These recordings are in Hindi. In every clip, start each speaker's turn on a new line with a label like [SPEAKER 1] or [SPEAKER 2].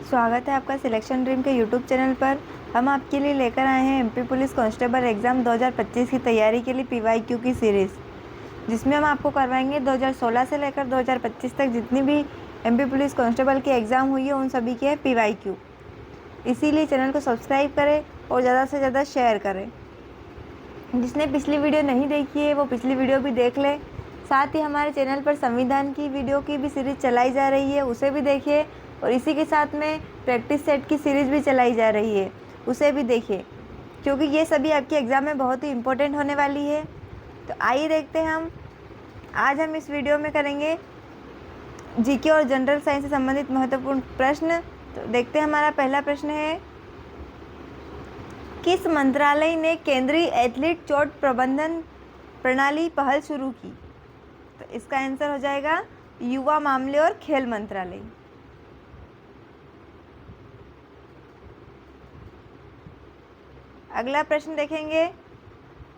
[SPEAKER 1] स्वागत है आपका सिलेक्शन ड्रीम के यूट्यूब चैनल पर। हम आपके लिए लेकर आए हैं एमपी पुलिस कांस्टेबल एग्ज़ाम 2025 की तैयारी के लिए पीवाईक्यू की सीरीज़, जिसमें हम आपको करवाएंगे 2016 से लेकर 2025 तक जितनी भी एमपी पुलिस कांस्टेबल की एग्ज़ाम हुई है उन सभी के है पीवाईक्यू। इसीलिए चैनल को सब्सक्राइब करें और ज़्यादा से ज़्यादा शेयर करें। जिसने पिछली वीडियो नहीं देखी है वो पिछली वीडियो भी देख ले। साथ ही हमारे चैनल पर संविधान की वीडियो की भी सीरीज़ चलाई जा रही है, उसे भी देखिए। और इसी के साथ में प्रैक्टिस सेट की सीरीज़ भी चलाई जा रही है, उसे भी देखिए, क्योंकि ये सभी आपके एग्ज़ाम में बहुत ही इम्पोर्टेंट होने वाली है। तो आइए देखते हैं आज हम इस वीडियो में करेंगे जीके और जनरल साइंस से संबंधित महत्वपूर्ण प्रश्न। तो देखते हैं, हमारा पहला प्रश्न है, किस मंत्रालय ने केंद्रीय एथलीट चोट प्रबंधन प्रणाली पहल शुरू की? तो इसका आंसर हो जाएगा युवा मामले और खेल मंत्रालय। अगला प्रश्न देखेंगे,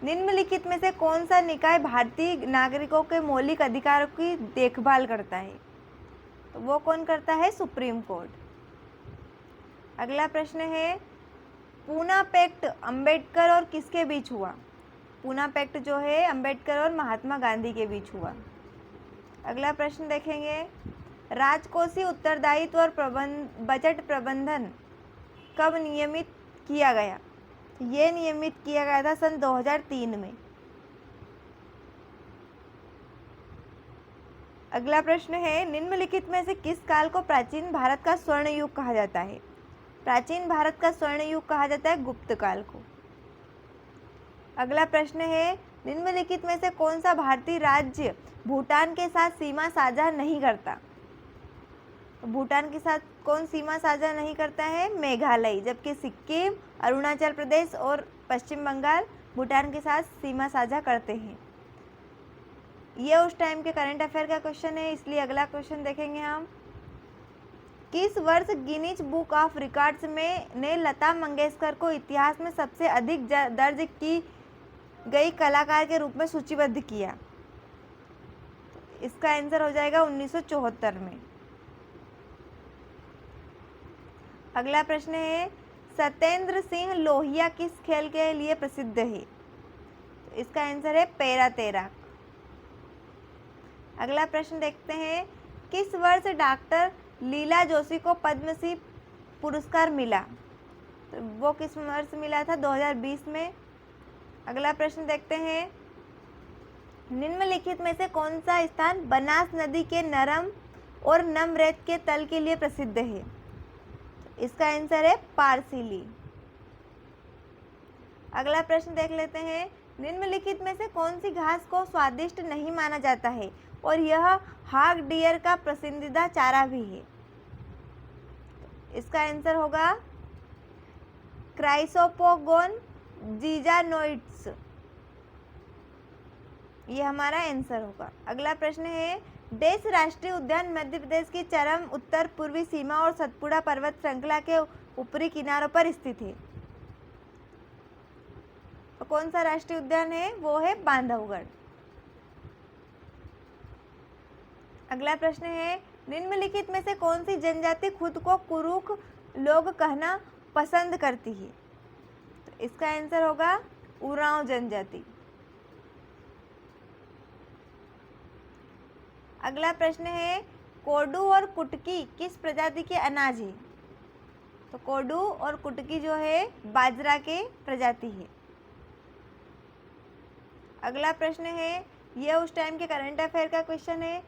[SPEAKER 1] निम्नलिखित में से कौन सा निकाय भारतीय नागरिकों के मौलिक अधिकारों की देखभाल करता है? तो वो कौन करता है? Supreme court. अगला प्रश्न है, पूना पैक्ट अंबेडकर और किसके बीच हुआ? पूना पैक्ट जो है अंबेडकर और महात्मा गांधी के बीच हुआ। अगला प्रश्न देखेंगे, राजकोषीय उत्तरदायित्व और बजट प्रबंधन कब नियमित किया गया? ये नियमित किया गया था सन 2003 में। अगला प्रश्न है, निम्नलिखित में से किस काल को प्राचीन भारत का स्वर्ण युग कहा जाता है? प्राचीन भारत का स्वर्ण युग कहा जाता है गुप्त काल को। अगला प्रश्न है, निम्नलिखित में से कौन सा भारतीय राज्य भूटान के साथ सीमा साझा नहीं करता? तो भूटान के साथ कौन सीमा साझा नहीं करता है? मेघालय। जबकि सिक्किम, अरुणाचल प्रदेश और पश्चिम बंगाल भूटान के साथ सीमा साझा करते हैं। ये उस टाइम के करंट अफेयर का क्वेश्चन है, इसलिए अगला क्वेश्चन देखेंगे हम, किस वर्ष गिनीज बुक ऑफ रिकॉर्ड्स में ने लता मंगेशकर को इतिहास में सबसे अधिक दर्ज की गई कलाकार के रूप में सूचीबद्ध किया? इसका आंसर हो जाएगा 1974 में। अगला प्रश्न है, सत्येंद्र सिंह लोहिया किस खेल के लिए प्रसिद्ध है? तो इसका आंसर है पैरा तैराक। अगला प्रश्न देखते हैं, किस वर्ष डॉक्टर लीला जोशी को पद्मश्री पुरस्कार मिला? तो वो किस वर्ष मिला था? 2020 में। अगला प्रश्न देखते हैं, निम्नलिखित में से कौन सा स्थान बनास नदी के नरम और नम रेत के तल के लिए प्रसिद्ध है? तो इसका आंसर है पारसिली। अगला प्रश्न देख लेते हैं, निम्नलिखित में से कौन सी घास को स्वादिष्ट नहीं माना जाता है और यह हाग डियर का पसंदीदा चारा भी है? इसका आंसर होगा क्राइसोपोगोन जीजानोइड्स। ये हमारा आंसर होगा। अगला प्रश्न है, देश राष्ट्रीय उद्यान मध्य प्रदेश की चरम उत्तर पूर्वी सीमा और सतपुड़ा पर्वत श्रृंखला के ऊपरी किनारों पर स्थित है। तो कौन सा राष्ट्रीय उद्यान है? वो है बांधवगढ़। अगला प्रश्न है, निम्नलिखित में से कौन सी जनजाति खुद को कुरुख लोग कहना पसंद करती है? तो इसका आंसर होगा उरांव जनजाति। अगला प्रश्न है, कोडू और कुटकी किस प्रजाति के अनाज है? तो कोडू और कुटकी जो है बाजरा के प्रजाति है। अगला प्रश्न है, यह उस टाइम के करंट अफेयर का क्वेश्चन है,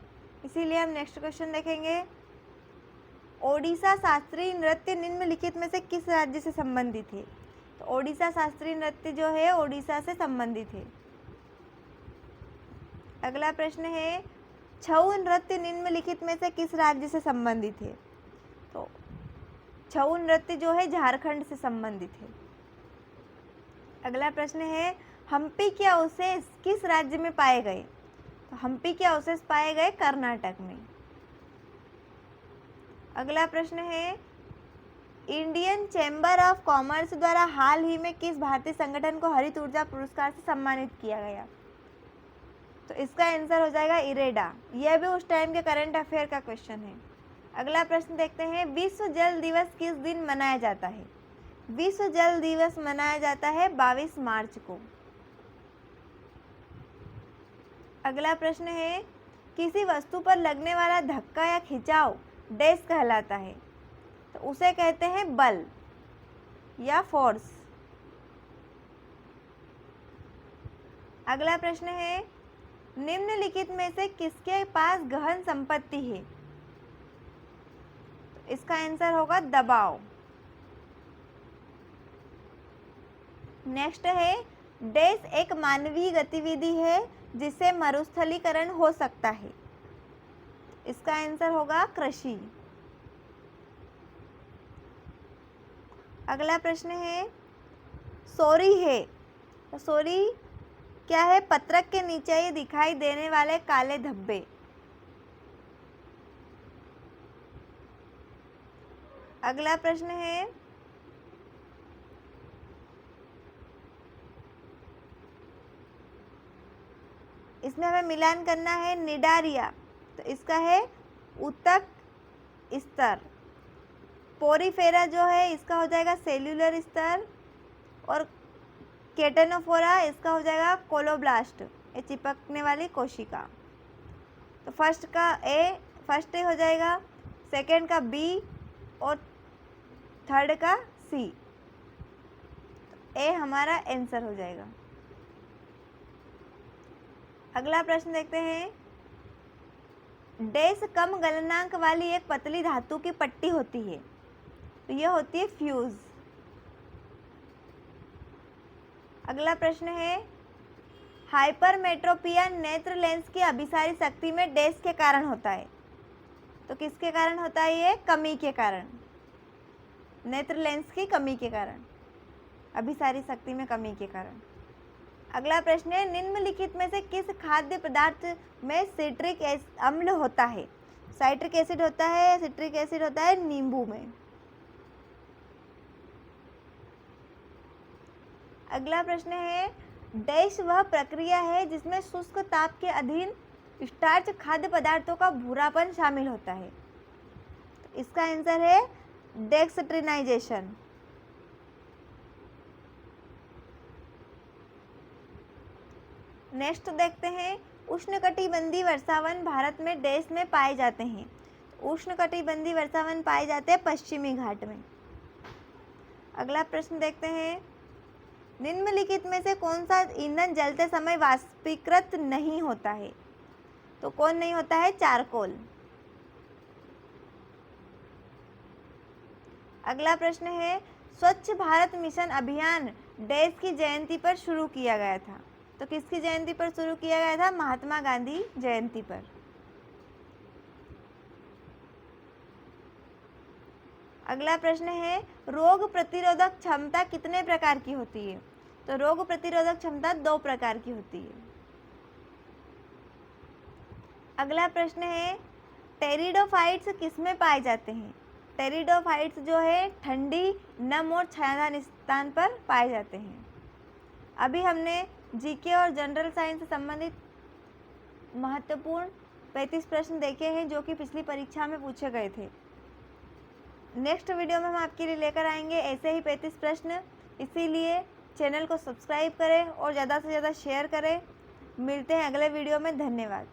[SPEAKER 1] इसीलिए हम नेक्स्ट क्वेश्चन देखेंगे, ओडिशा शास्त्रीय नृत्य निम्नलिखित में से किस राज्य से संबंधित है? तो ओडिशा शास्त्रीय नृत्य जो है ओडिशा से संबंधित है। अगला प्रश्न है, छऊ नृत्य निम्नलिखित में से किस राज्य से संबंधित है? तो छऊ नृत्य जो है झारखंड से संबंधित है। अगला प्रश्न है, हम्पी के अवशेष किस राज्य में पाए गए? तो हम्पी के अवशेष पाए गए कर्नाटक में। अगला प्रश्न है, इंडियन चैम्बर ऑफ कॉमर्स द्वारा हाल ही में किस भारतीय संगठन को हरित ऊर्जा पुरस्कार से सम्मानित किया गया? तो इसका आंसर हो जाएगा इरेडा। यह भी उस टाइम के करंट अफेयर का क्वेश्चन है। अगला प्रश्न देखते हैं, विश्व जल दिवस किस दिन मनाया जाता है? विश्व जल दिवस मनाया जाता है 22 मार्च को। अगला प्रश्न है, किसी वस्तु पर लगने वाला धक्का या खिंचाव डैश कहलाता है? तो उसे कहते हैं बल या फोर्स। अगला प्रश्न है, निम्नलिखित में से किसके पास गहन संपत्ति है? तो इसका आंसर होगा दबाव। नेक्स्ट है, डैश एक मानवीय गतिविधि है जिससे मरुस्थलीकरण हो सकता है। इसका आंसर होगा कृषि। अगला प्रश्न है, सोरी है, तो सोरी क्या है? पत्रक के नीचे ये दिखाई देने वाले काले धब्बे। अगला प्रश्न है, इसमें हमें मिलान करना है निडारिया, तो इसका है ऊतक स्तर। पोरीफेरा जो है इसका हो जाएगा सेल्यूलर स्तर, और केटेनोफोरा इसका हो जाएगा कोलोब्लास्ट, ये चिपकने वाली कोशिका। तो फर्स्ट ए हो जाएगा, सेकंड का बी और थर्ड का सी। तो ए हमारा आंसर हो जाएगा। अगला प्रश्न देखते हैं, डैश कम गलनांक वाली एक पतली धातु की पट्टी होती है, तो यह होती है फ्यूज। अगला प्रश्न है, हाइपरमेट्रोपिया नेत्र लेंस की अभिसारी शक्ति में डैश के कारण होता है? तो किसके कारण होता है? ये कमी के कारण, नेत्र लेंस की कमी के कारण, अभिसारी शक्ति में कमी के कारण। अगला प्रश्न है, निम्नलिखित में से किस खाद्य पदार्थ में सिट्रिक अम्ल होता है? साइट्रिक एसिड होता है, सिट्रिक एसिड होता है नींबू में। अगला प्रश्न है, डैश वह प्रक्रिया है जिसमें शुष्क ताप के अधीन स्टार्च खाद्य पदार्थों का भूरापन शामिल होता है? तो इसका आंसर है डेक्सट्रिनाइजेशन। नेक्स्ट देखते हैं, उष्णकटिबंधीय वर्षावन भारत में डैश में पाए जाते हैं? उष्णकटिबंधीय वर्षावन पाए जाते हैं पश्चिमी घाट में। अगला प्रश्न देखते हैं, निम्नलिखित में से कौन सा ईंधन जलते समय वाष्पीकृत नहीं होता है? तो कौन नहीं होता है? चारकोल। अगला प्रश्न है, स्वच्छ भारत मिशन अभियान डैश की जयंती पर शुरू किया गया था? तो किसकी जयंती पर शुरू किया गया था? महात्मा गांधी जयंती पर। अगला प्रश्न है, रोग प्रतिरोधक क्षमता कितने प्रकार की होती है? तो रोग प्रतिरोधक क्षमता 2 प्रकार की होती है। अगला प्रश्न है, टेरिडोफाइट्स किसमें पाए जाते हैं? टेरिडोफाइट्स जो है ठंडी, नम और छायादार स्थान पर पाए जाते हैं। अभी हमने जीके और जनरल साइंस से संबंधित महत्वपूर्ण 35 प्रश्न देखे हैं जो कि पिछली परीक्षा में पूछे गए थे। नेक्स्ट वीडियो में हम आपके लिए लेकर आएंगे ऐसे ही 35 प्रश्न, इसीलिए चैनल को सब्सक्राइब करें और ज़्यादा से ज़्यादा शेयर करें। मिलते हैं अगले वीडियो में। धन्यवाद।